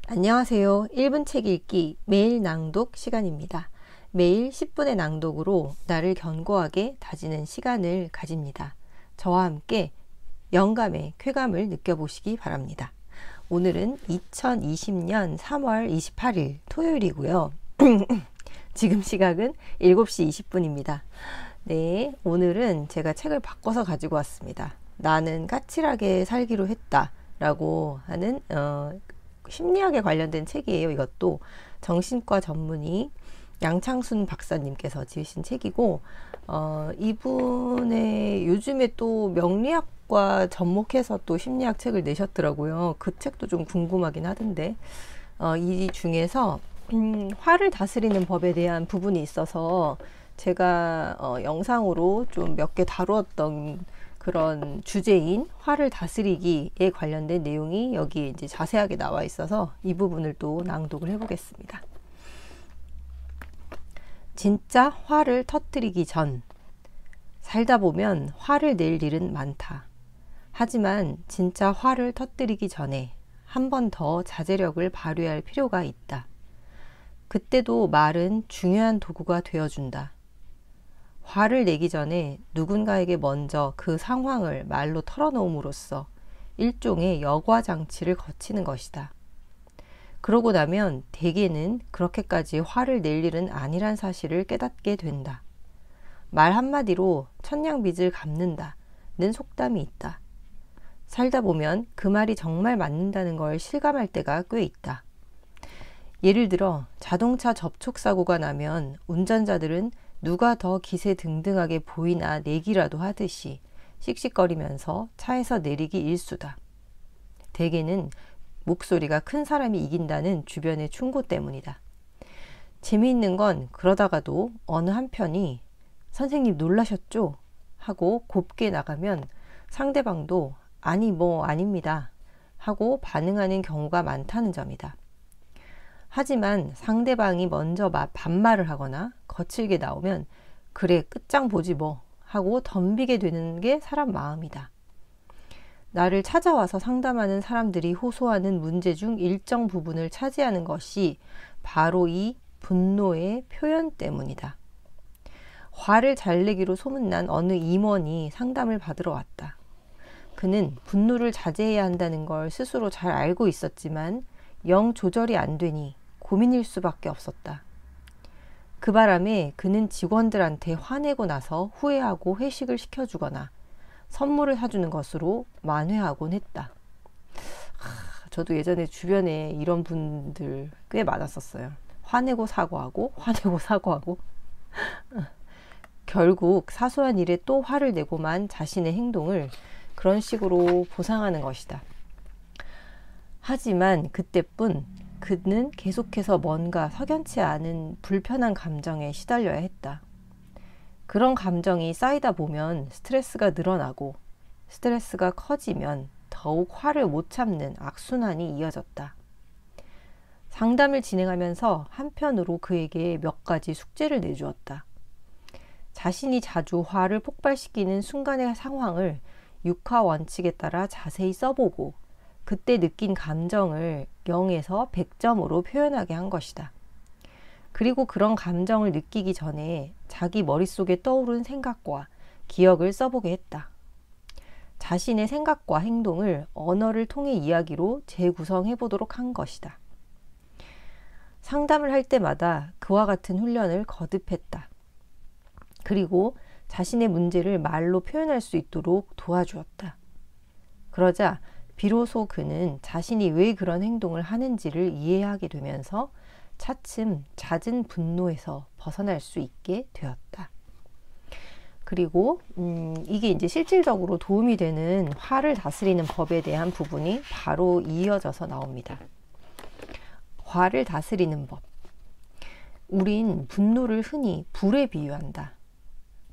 안녕하세요. 1분 책 읽기 매일 낭독 시간입니다. 매일 10분의 낭독으로 나를 견고하게 다지는 시간을 가집니다. 저와 함께 영감의 쾌감을 느껴보시기 바랍니다. 오늘은 2020년 3월 28일 토요일이고요. 지금 시각은 7시 20분입니다. 네, 오늘은 제가 책을 바꿔서 가지고 왔습니다. 나는 까칠하게 살기로 했다 라고 하는 심리학에 관련된 책이에요. 이것도 정신과 전문의 양창순 박사님께서 지으신 책이고, 이분의 요즘에 또 명리학과 접목해서 또 심리학 책을 내셨더라고요. 그 책도 좀 궁금하긴 하던데, 이 중에서 화를 다스리는 법에 대한 부분이 있어서 제가 영상으로 좀 몇 개 다루었던 그런 주제인 화를 다스리기에 관련된 내용이 여기 이제 자세하게 나와 있어서 이 부분을 또 낭독을 해보겠습니다. 진짜 화를 터뜨리기 전. 살다 보면 화를 낼 일은 많다. 하지만 진짜 화를 터뜨리기 전에 한 번 더 자제력을 발휘할 필요가 있다. 그때도 말은 중요한 도구가 되어준다. 화를 내기 전에 누군가에게 먼저 그 상황을 말로 털어놓음으로써 일종의 여과장치를 거치는 것이다. 그러고 나면 대개는 그렇게까지 화를 낼 일은 아니란 사실을 깨닫게 된다. 말 한마디로 천냥빚을 갚는다는 속담이 있다. 살다 보면 그 말이 정말 맞는다는 걸 실감할 때가 꽤 있다. 예를 들어 자동차 접촉사고가 나면 운전자들은 누가 더 기세등등하게 보이나 내기라도 하듯이 씩씩거리면서 차에서 내리기 일쑤다. 대개는 목소리가 큰 사람이 이긴다는 주변의 충고 때문이다. 재미있는 건 그러다가도 어느 한편이 선생님 놀라셨죠? 하고 곱게 나가면 상대방도 아니 뭐 아닙니다 하고 반응하는 경우가 많다는 점이다. 하지만 상대방이 먼저 반말을 하거나 거칠게 나오면 그래 끝장 보지 뭐 하고 덤비게 되는 게 사람 마음이다. 나를 찾아와서 상담하는 사람들이 호소하는 문제 중 일정 부분을 차지하는 것이 바로 이 분노의 표현 때문이다. 화를 잘 내기로 소문난 어느 임원이 상담을 받으러 왔다. 그는 분노를 자제해야 한다는 걸 스스로 잘 알고 있었지만 영 조절이 안 되니 고민일 수밖에 없었다. 그 바람에 그는 직원들한테 화내고 나서 후회하고 회식을 시켜주거나 선물을 사주는 것으로 만회하곤 했다. 저도 예전에 주변에 이런 분들 꽤 많았었어요. 화내고 사과하고 화내고 사과하고 결국 사소한 일에 또 화를 내고만 자신의 행동을 그런 식으로 보상하는 것이다. 하지만 그때뿐 그는 계속해서 뭔가 석연치 않은 불편한 감정에 시달려야 했다. 그런 감정이 쌓이다 보면 스트레스가 늘어나고 스트레스가 커지면 더욱 화를 못 참는 악순환이 이어졌다. 상담을 진행하면서 한편으로 그에게 몇 가지 숙제를 내주었다. 자신이 자주 화를 폭발시키는 순간의 상황을 6화 원칙에 따라 자세히 써보고 그때 느낀 감정을 0에서 100점으로 표현하게 한 것이다. 그리고 그런 감정을 느끼기 전에 자기 머릿속에 떠오른 생각과 기억을 써보게 했다. 자신의 생각과 행동을 언어를 통해 이야기로 재구성해 보도록 한 것이다. 상담을 할 때마다 그와 같은 훈련을 거듭했다. 그리고 자신의 문제를 말로 표현할 수 있도록 도와주었다. 그러자 비로소 그는 자신이 왜 그런 행동을 하는지를 이해하게 되면서 차츰 잦은 분노에서 벗어날 수 있게 되었다. 그리고 이게 이제 실질적으로 도움이 되는 화를 다스리는 법에 대한 부분이 바로 이어져서 나옵니다. 화를 다스리는 법. 우린 분노를 흔히 불에 비유한다.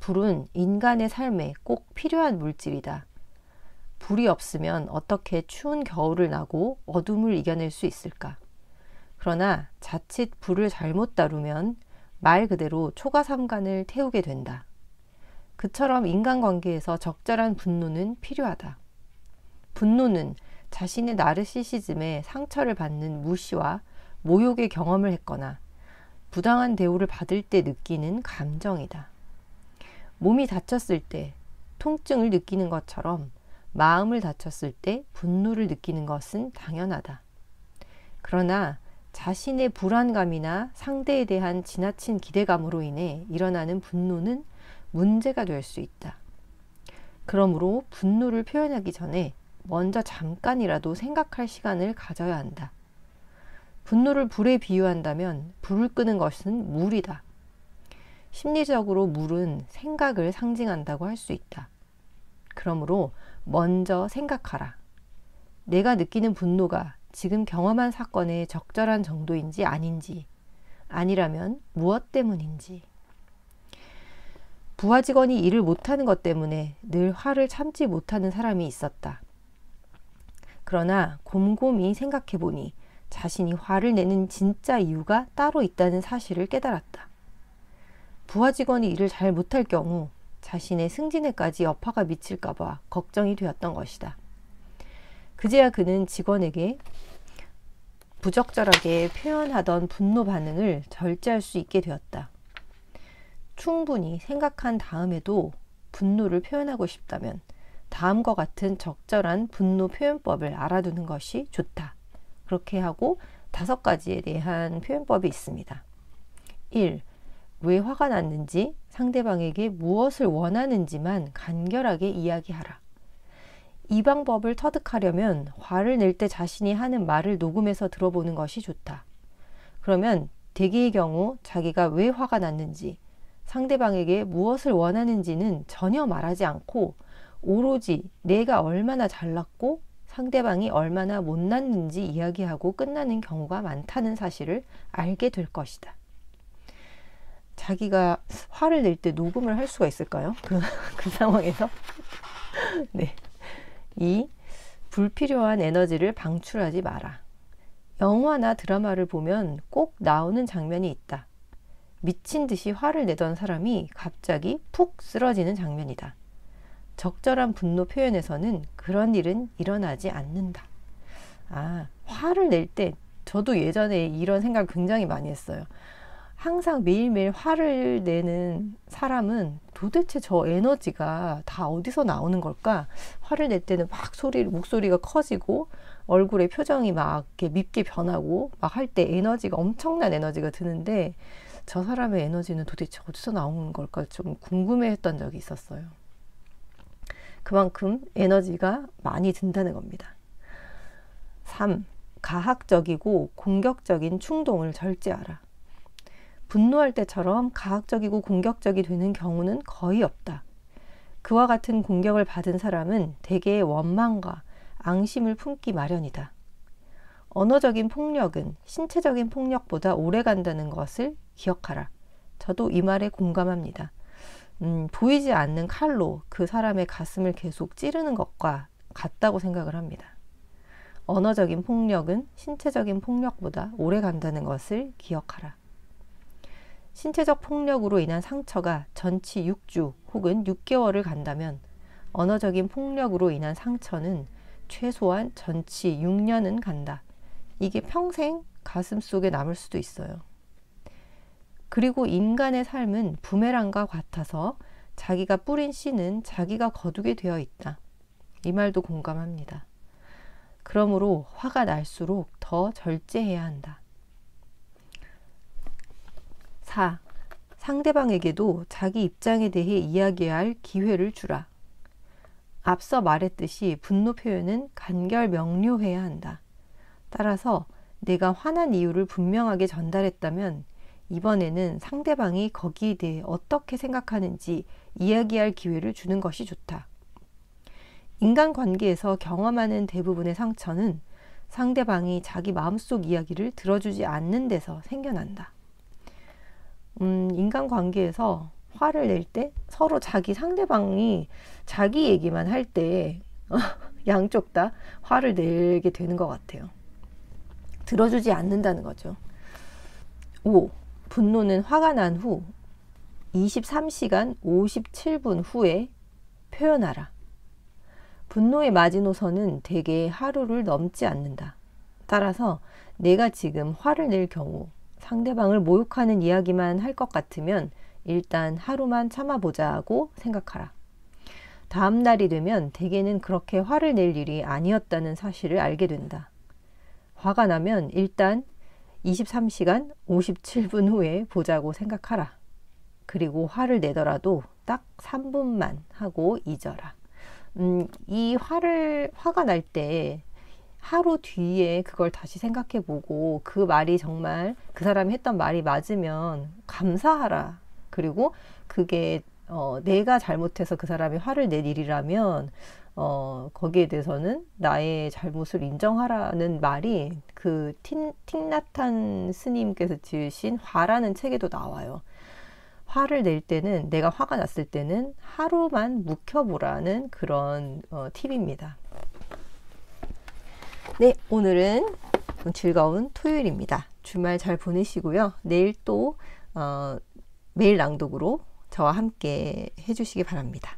불은 인간의 삶에 꼭 필요한 물질이다. 불이 없으면 어떻게 추운 겨울을 나고 어둠을 이겨낼 수 있을까? 그러나 자칫 불을 잘못 다루면 말 그대로 초가삼간을 태우게 된다. 그처럼 인간관계에서 적절한 분노는 필요하다. 분노는 자신의 나르시시즘에 상처를 받는 무시와 모욕의 경험을 했거나 부당한 대우를 받을 때 느끼는 감정이다. 몸이 다쳤을 때 통증을 느끼는 것처럼 마음을 다쳤을 때 분노를 느끼는 것은 당연하다. 그러나 자신의 불안감이나 상대에 대한 지나친 기대감으로 인해 일어나는 분노는 문제가 될 수 있다. 그러므로 분노를 표현하기 전에 먼저 잠깐이라도 생각할 시간을 가져야 한다. 분노를 불에 비유한다면 불을 끄는 것은 물이다. 심리적으로 물은 생각을 상징한다고 할 수 있다. 그러므로 먼저 생각하라. 내가 느끼는 분노가 지금 경험한 사건의 적절한 정도인지 아닌지, 아니라면 무엇 때문인지. 부하 직원이 일을 못하는 것 때문에 늘 화를 참지 못하는 사람이 있었다. 그러나 곰곰이 생각해보니 자신이 화를 내는 진짜 이유가 따로 있다는 사실을 깨달았다. 부하 직원이 일을 잘 못할 경우 자신의 승진에까지 여파가 미칠까봐 걱정이 되었던 것이다. 그제야 그는 직원에게 부적절하게 표현하던 분노 반응을 절제할 수 있게 되었다. 충분히 생각한 다음에도 분노를 표현하고 싶다면 다음과 같은 적절한 분노 표현법을 알아두는 것이 좋다. 그렇게 하고 5가지에 대한 표현법이 있습니다. 1. 왜 화가 났는지, 상대방에게 무엇을 원하는지만 간결하게 이야기하라. 이 방법을 터득하려면 화를 낼 때 자신이 하는 말을 녹음해서 들어보는 것이 좋다. 그러면 대개의 경우 자기가 왜 화가 났는지, 상대방에게 무엇을 원하는지는 전혀 말하지 않고 오로지 내가 얼마나 잘났고 상대방이 얼마나 못났는지 이야기하고 끝나는 경우가 많다는 사실을 알게 될 것이다. 자기가 화를 낼 때 녹음을 할 수가 있을까요? 그 상황에서? 네. 2. 불필요한 에너지를 방출하지 마라. 영화나 드라마를 보면 꼭 나오는 장면이 있다. 미친 듯이 화를 내던 사람이 갑자기 푹 쓰러지는 장면이다. 적절한 분노 표현에서는 그런 일은 일어나지 않는다. 화를 낼 때 저도 예전에 이런 생각 굉장히 많이 했어요. 항상 매일매일 화를 내는 사람은 도대체 저 에너지가 다 어디서 나오는 걸까? 화를 낼 때는 막 목소리가 커지고 얼굴의 표정이 막 이렇게 밉게 변하고 막 할 때 에너지가 엄청난 에너지가 드는데 저 사람의 에너지는 도대체 어디서 나오는 걸까 좀 궁금해했던 적이 있었어요. 그만큼 에너지가 많이 든다는 겁니다. 3. 가학적이고 공격적인 충동을 절제하라. 분노할 때처럼 가학적이고 공격적이 되는 경우는 거의 없다. 그와 같은 공격을 받은 사람은 대개 원망과 앙심을 품기 마련이다. 언어적인 폭력은 신체적인 폭력보다 오래 간다는 것을 기억하라. 저도 이 말에 공감합니다. 보이지 않는 칼로 그 사람의 가슴을 계속 찌르는 것과 같다고 생각을 합니다. 언어적인 폭력은 신체적인 폭력보다 오래 간다는 것을 기억하라. 신체적 폭력으로 인한 상처가 전치 6주 혹은 6개월을 간다면 언어적인 폭력으로 인한 상처는 최소한 전치 6년은 간다. 이게 평생 가슴 속에 남을 수도 있어요. 그리고 인간의 삶은 부메랑과 같아서 자기가 뿌린 씨는 자기가 거두게 되어 있다. 이 말도 공감합니다. 그러므로 화가 날수록 더 절제해야 한다. 4. 상대방에게도 자기 입장에 대해 이야기할 기회를 주라. 앞서 말했듯이 분노 표현은 간결 명료해야 한다. 따라서 내가 화난 이유를 분명하게 전달했다면 이번에는 상대방이 거기에 대해 어떻게 생각하는지 이야기할 기회를 주는 것이 좋다. 인간관계에서 경험하는 대부분의 상처는 상대방이 자기 마음속 이야기를 들어주지 않는 데서 생겨난다. 인간관계에서 화를 낼 때 서로 상대방이 자기 얘기만 할 때 양쪽 다 화를 내게 되는 것 같아요. 들어주지 않는다는 거죠. 5. 분노는 화가 난 후 23시간 57분 후에 표현하라. 분노의 마지노선은 대개 하루를 넘지 않는다. 따라서 내가 지금 화를 낼 경우 상대방을 모욕하는 이야기만 할 것 같으면 일단 하루만 참아보자 하고 생각하라. 다음 날이 되면 대개는 그렇게 화를 낼 일이 아니었다는 사실을 알게 된다. 화가 나면 일단 23시간 57분 후에 보자고 생각하라. 그리고 화를 내더라도 딱 3분만 하고 잊어라. 이 화가 날 때 하루 뒤에 그걸 다시 생각해 보고 그 말이 정말 그 사람이 했던 말이 맞으면 감사하라. 그리고 그게 내가 잘못해서 그 사람이 화를 낼 일이라면 거기에 대해서는 나의 잘못을 인정하라는 말이 그 틱나탄 스님께서 지으신 화라는 책에도 나와요. 화를 낼 때는, 내가 화가 났을 때는 하루만 묵혀보라는 그런 팁입니다. 네, 오늘은 즐거운 토요일입니다. 주말 잘 보내시고요. 내일 또 매일 낭독으로 저와 함께 해주시기 바랍니다.